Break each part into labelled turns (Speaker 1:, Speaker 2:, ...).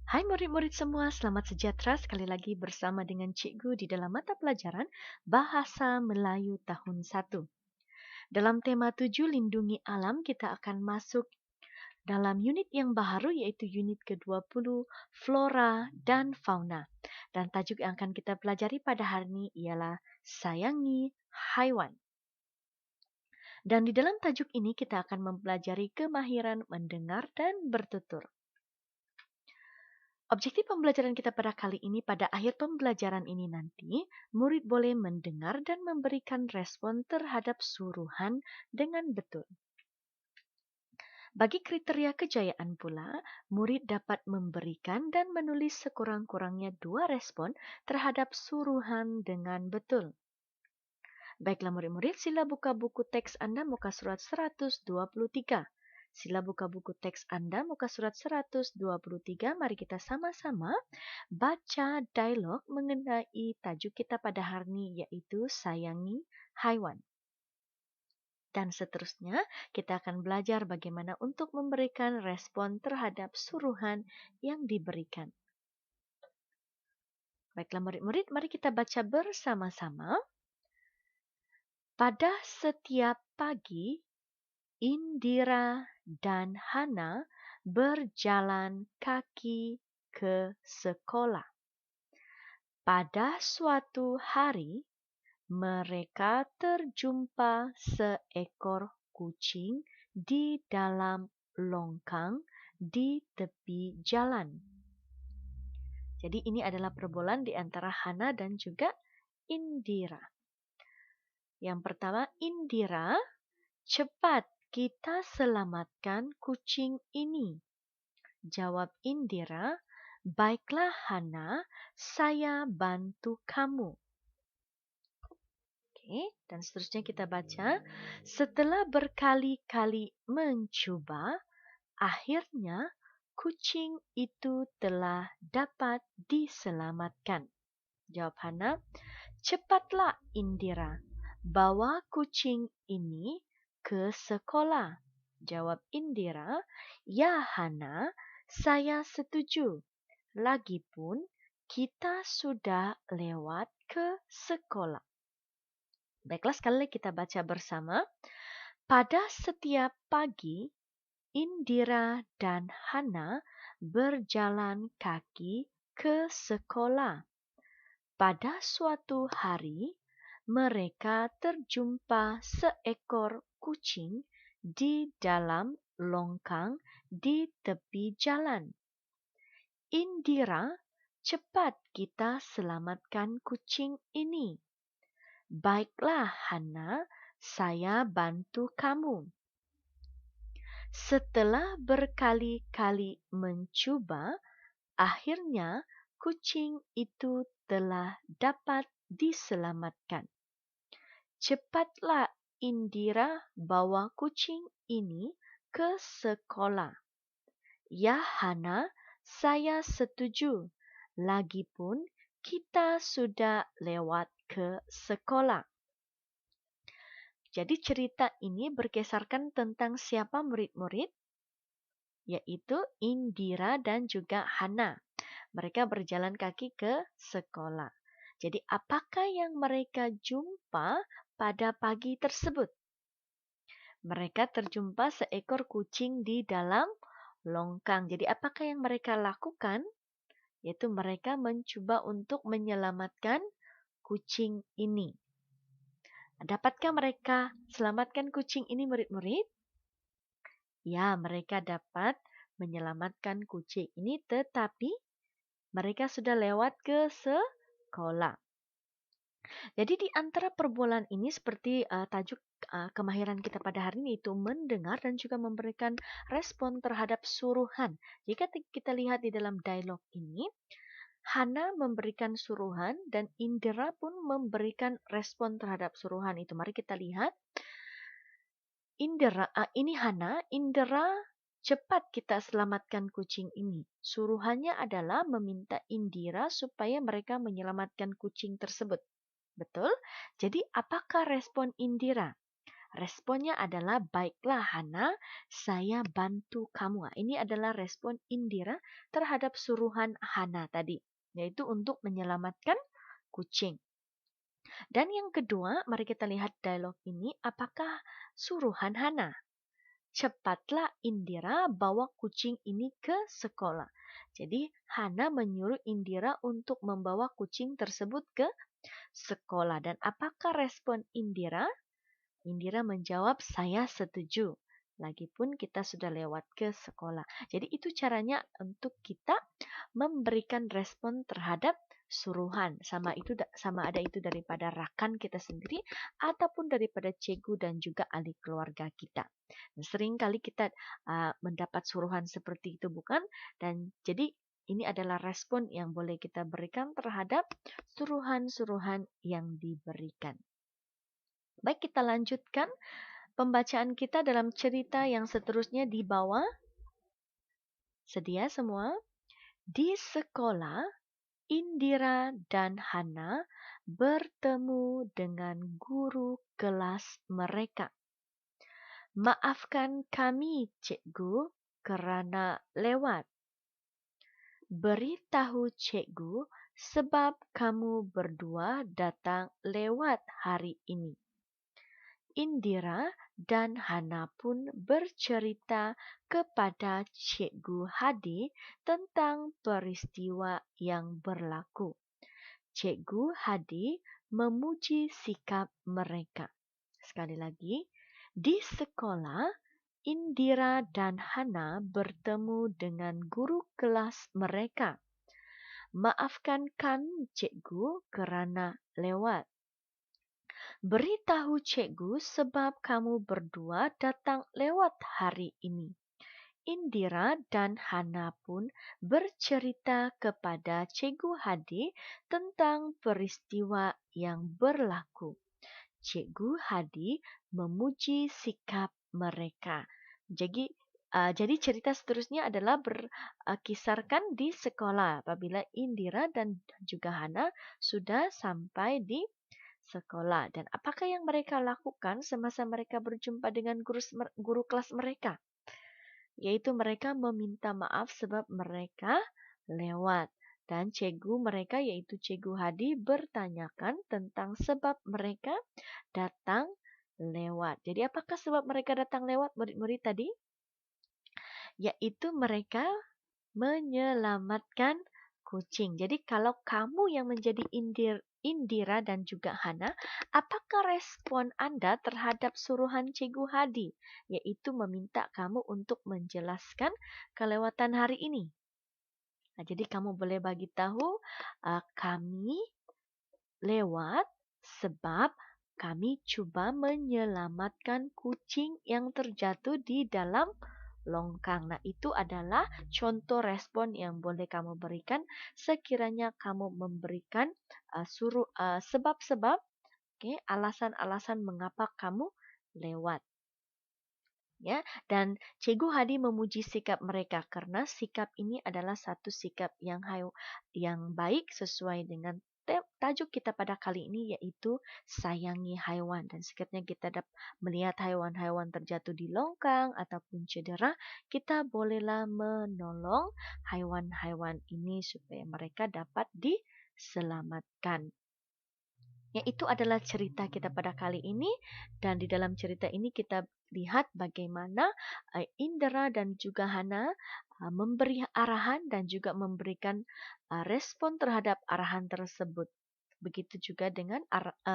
Speaker 1: Hai murid-murid semua, selamat sejahtera sekali lagi bersama dengan Cikgu di dalam mata pelajaran Bahasa Melayu tahun 1. Dalam tema 7 Lindungi Alam, kita akan masuk dalam unit yang baru yaitu unit ke-20 Flora dan Fauna. Dan tajuk yang akan kita pelajari pada hari ini ialah Sayangi Haiwan. Dan di dalam tajuk ini kita akan mempelajari kemahiran mendengar dan bertutur. Objektif pembelajaran kita pada kali ini, pada akhir pembelajaran ini nanti, murid boleh mendengar dan memberikan respon terhadap suruhan dengan betul. Bagi kriteria kejayaan pula, murid dapat memberikan dan menulis sekurang-kurangnya 2 respon terhadap suruhan dengan betul. Baiklah murid-murid, sila buka buku teks Anda muka surat 123. Sila buka buku teks Anda muka surat 123. Mari kita sama-sama baca dialog mengenai tajuk kita pada hari ini yaitu Sayangi Haiwan. Dan seterusnya kita akan belajar bagaimana untuk memberikan respon terhadap suruhan yang diberikan. Baiklah murid-murid, mari kita baca bersama-sama. Pada setiap pagi, Indira dan Hana berjalan kaki ke sekolah. Pada suatu hari, mereka terjumpa seekor kucing di dalam longkang di tepi jalan. Jadi ini adalah perbualan di antara Hana dan juga Indira. Yang pertama, Indira, cepat kita selamatkan kucing ini. Jawab Indira, baiklah Hana, saya bantu kamu. Oke, dan seterusnya kita baca. Setelah berkali-kali mencoba, akhirnya kucing itu telah dapat diselamatkan. Jawab Hana, cepatlah Indira, bawa kucing ini ke sekolah. Jawab Indira, ya Hana, saya setuju. Lagipun kita sudah lewat ke sekolah. Baiklah, sekali lagi kita baca bersama. Pada setiap pagi, Indira dan Hana berjalan kaki ke sekolah. Pada suatu hari, mereka terjumpa seekor kucing di dalam longkang di tepi jalan. Indira, cepat kita selamatkan kucing ini. Baiklah Hana, saya bantu kamu. Setelah berkali-kali mencoba, akhirnya kucing itu telah dapat diselamatkan. Cepatlah Indira bawa kucing ini ke sekolah. Ya Hana, saya setuju. Lagipun kita sudah lewat ke sekolah. Jadi cerita ini berkisarkan tentang siapa murid-murid? Yaitu Indira dan juga Hana. Mereka berjalan kaki ke sekolah. Jadi apakah yang mereka jumpa pada pagi tersebut? Mereka terjumpa seekor kucing di dalam longkang. Jadi apakah yang mereka lakukan? Yaitu mereka mencoba untuk menyelamatkan kucing ini. Dapatkah mereka selamatkan kucing ini murid-murid? Ya, mereka dapat menyelamatkan kucing ini, tetapi mereka sudah lewat ke sekolah. Jadi di antara perbualan ini seperti tajuk kemahiran kita pada hari ini itu mendengar dan juga memberikan respon terhadap suruhan. Jika kita lihat di dalam dialog ini, Hana memberikan suruhan dan Indira pun memberikan respon terhadap suruhan itu. Mari kita lihat. Ini Hana, Indira, cepat kita selamatkan kucing ini. Suruhannya adalah meminta Indira supaya mereka menyelamatkan kucing tersebut. Betul? Jadi apakah respon Indira? Responnya adalah, baiklah Hana, saya bantu kamu. Ini adalah respon Indira terhadap suruhan Hana tadi, yaitu untuk menyelamatkan kucing. Dan yang kedua, mari kita lihat dialog ini, apakah suruhan Hana? Cepatlah Indira bawa kucing ini ke sekolah. Jadi Hana menyuruh Indira untuk membawa kucing tersebut ke sekolah. Dan apakah respon Indira? Indira menjawab, saya setuju. Lagipun kita sudah lewat ke sekolah. Jadi itu caranya untuk kita memberikan respon terhadap suruhan. Sama ada itu daripada rakan kita sendiri ataupun daripada cikgu dan juga ahli keluarga kita. Dan sering kali kita mendapat suruhan seperti itu, bukan? Dan jadi ini adalah respon yang boleh kita berikan terhadap suruhan-suruhan yang diberikan. Baik, kita lanjutkan pembacaan kita dalam cerita yang seterusnya di bawah. Sedia semua? Di sekolah, Indira dan Hana bertemu dengan guru kelas mereka. Maafkan kami, cikgu, kerana lewat. Beritahu cikgu sebab kamu berdua datang lewat hari ini. Indira dan Hana pun bercerita kepada Cikgu Hadi tentang peristiwa yang berlaku. Cikgu Hadi memuji sikap mereka. Sekali lagi, di sekolah, Indira dan Hana bertemu dengan guru kelas mereka. Maafkan kami, cikgu, kerana lewat. Beritahu cikgu sebab kamu berdua datang lewat hari ini. Indira dan Hana pun bercerita kepada Cikgu Hadi tentang peristiwa yang berlaku. Cikgu Hadi memuji sikap mereka. Jadi cerita seterusnya adalah berkisarkan di sekolah apabila Indira dan juga Hana sudah sampai di sekolah. Dan apakah yang mereka lakukan semasa mereka berjumpa dengan guru kelas mereka? Yaitu mereka meminta maaf sebab mereka lewat. Dan cikgu mereka yaitu Cikgu Hadi bertanyakan tentang sebab mereka datang lewat. Jadi apakah sebab mereka datang lewat murid-murid tadi? Yaitu mereka menyelamatkan kucing. Jadi kalau kamu yang menjadi Indira dan juga Hana, apakah respon Anda terhadap suruhan Cikgu Hadi? Yaitu meminta kamu untuk menjelaskan kelewatan hari ini. Nah, jadi kamu boleh bagi tahu, kami lewat sebab kami cuba menyelamatkan kucing yang terjatuh di dalam longkang. Nah, itu adalah contoh respon yang boleh kamu berikan sekiranya kamu memberikan sebab-sebab, alasan-alasan mengapa kamu lewat. Ya, dan Cikgu Hadi memuji sikap mereka karena sikap ini adalah satu sikap yang baik sesuai dengan tajuk kita pada kali ini, yaitu sayangi haiwan. Dan sekiranya kita dapat melihat haiwan-haiwan terjatuh di longkang ataupun cedera, kita bolehlah menolong haiwan-haiwan ini supaya mereka dapat diselamatkan. Ya, itu adalah cerita kita pada kali ini, dan di dalam cerita ini kita lihat bagaimana Indra dan juga Hana memberi arahan dan juga memberikan respon terhadap arahan tersebut. Begitu juga dengan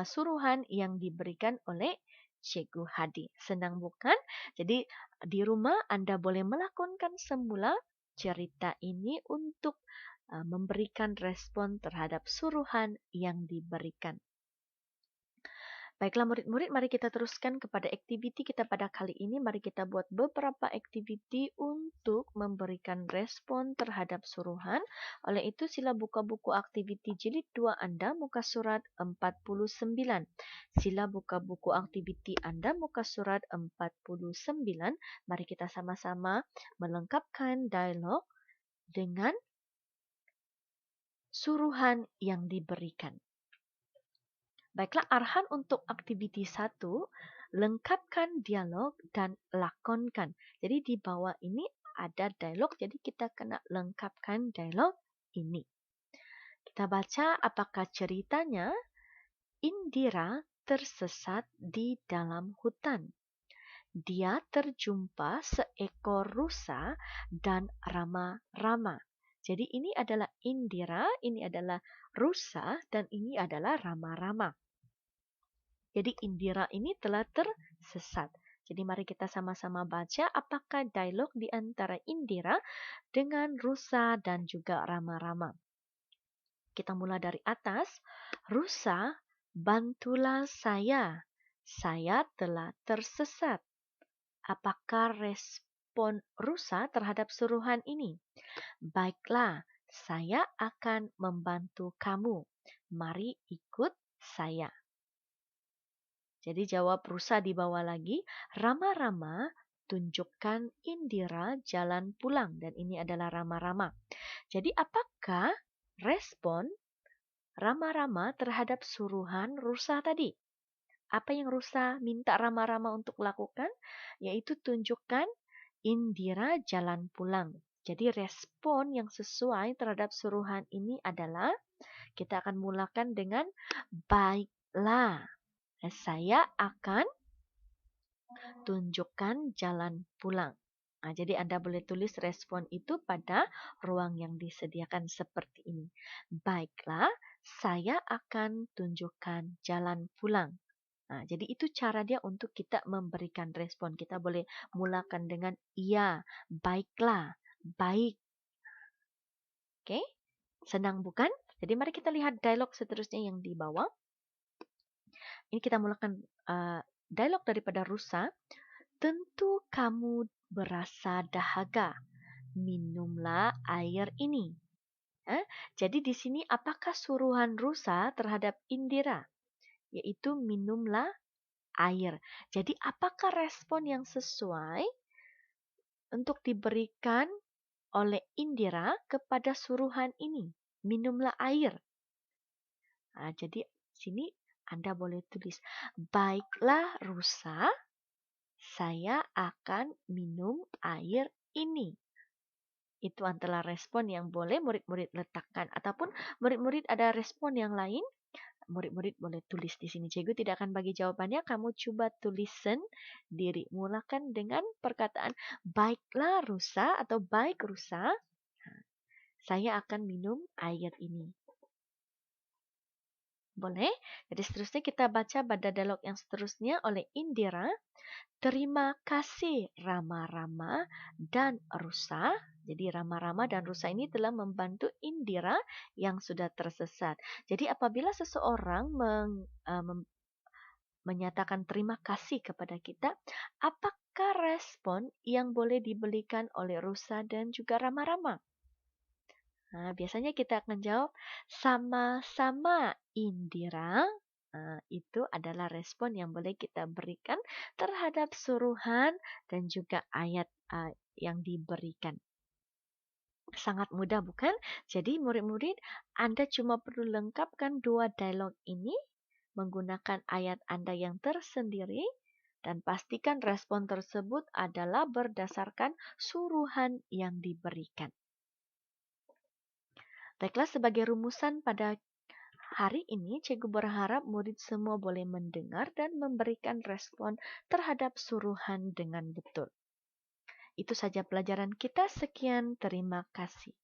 Speaker 1: suruhan yang diberikan oleh Cikgu Hadi. Senang bukan? Jadi di rumah Anda boleh melakukan semula cerita ini untuk memberikan respon terhadap suruhan yang diberikan. Baiklah murid-murid, mari kita teruskan kepada aktiviti kita pada kali ini. Mari kita buat beberapa aktiviti untuk memberikan respon terhadap suruhan. Oleh itu, sila buka buku aktiviti jilid 2 Anda, muka surat 49. Sila buka buku aktiviti Anda, muka surat 49. Mari kita sama-sama melengkapkan dialog dengan suruhan yang diberikan. Baiklah, arahan untuk aktiviti 1 lengkapkan dialog dan lakonkan. Jadi di bawah ini ada dialog, jadi kita kena lengkapkan dialog ini. Kita baca apakah ceritanya. Indira tersesat di dalam hutan. Dia terjumpa seekor rusa dan Rama-Rama. Jadi ini adalah Indira, ini adalah rusa, dan ini adalah Rama-Rama. Jadi Indira ini telah tersesat. Jadi mari kita sama-sama baca apakah dialog di antara Indira dengan rusa dan juga Rama-Rama. Kita mulai dari atas. Rusa, bantulah saya telah tersesat. Apakah respon rusa terhadap suruhan ini? Baiklah, saya akan membantu kamu. Mari ikut saya. Jadi jawab rusa di bawah lagi. Rama-Rama, tunjukkan Indira jalan pulang. Dan ini adalah Rama-Rama. Jadi apakah respon Rama-Rama terhadap suruhan rusa tadi? Apa yang rusa minta Rama-Rama untuk lakukan? Yaitu tunjukkan Indira jalan pulang. Jadi respon yang sesuai terhadap suruhan ini adalah kita akan mulakan dengan baiklah. Saya akan tunjukkan jalan pulang. Nah, jadi Anda boleh tulis respon itu pada ruang yang disediakan seperti ini. Baiklah, saya akan tunjukkan jalan pulang. Nah, jadi itu cara dia untuk kita memberikan respon. Kita boleh mulakan dengan iya, baiklah, baik. Oke, senang bukan? Jadi mari kita lihat dialog seterusnya yang di bawah. Ini kita mulakan dialog daripada rusa. Tentu kamu berasa dahaga. Minumlah air ini. Jadi di sini apakah suruhan rusa terhadap Indira? Yaitu minumlah air. Jadi apakah respon yang sesuai untuk diberikan oleh Indira kepada suruhan ini? Minumlah air. Nah, jadi sini Anda boleh tulis, baiklah rusa, saya akan minum air ini. Itu adalah respon yang boleh murid-murid letakkan. Ataupun murid-murid ada respon yang lain, murid-murid boleh tulis di sini. Cikgu tidak akan bagi jawabannya, kamu coba tulis sendiri. Mulakan dengan perkataan baiklah rusa atau baik rusa, saya akan minum air ini. Boleh? Jadi seterusnya kita baca pada dialog yang seterusnya oleh Indira. Terima kasih Rama-Rama dan Rusa. Jadi Rama-Rama dan Rusa ini telah membantu Indira yang sudah tersesat. Jadi apabila seseorang menyatakan terima kasih kepada kita, apakah respon yang boleh diberikan oleh Rusa dan juga Rama-Rama? Nah, biasanya kita akan jawab sama-sama Indira. Nah, itu adalah respon yang boleh kita berikan terhadap suruhan dan juga ayat yang diberikan. Sangat mudah bukan? Jadi murid-murid, Anda cuma perlu lengkapkan dua dialog ini menggunakan ayat Anda yang tersendiri dan pastikan respon tersebut adalah berdasarkan suruhan yang diberikan. Baiklah, sebagai rumusan pada hari ini, cikgu berharap murid semua boleh mendengar dan memberikan respon terhadap suruhan dengan betul. Itu saja pelajaran kita. Sekian, terima kasih.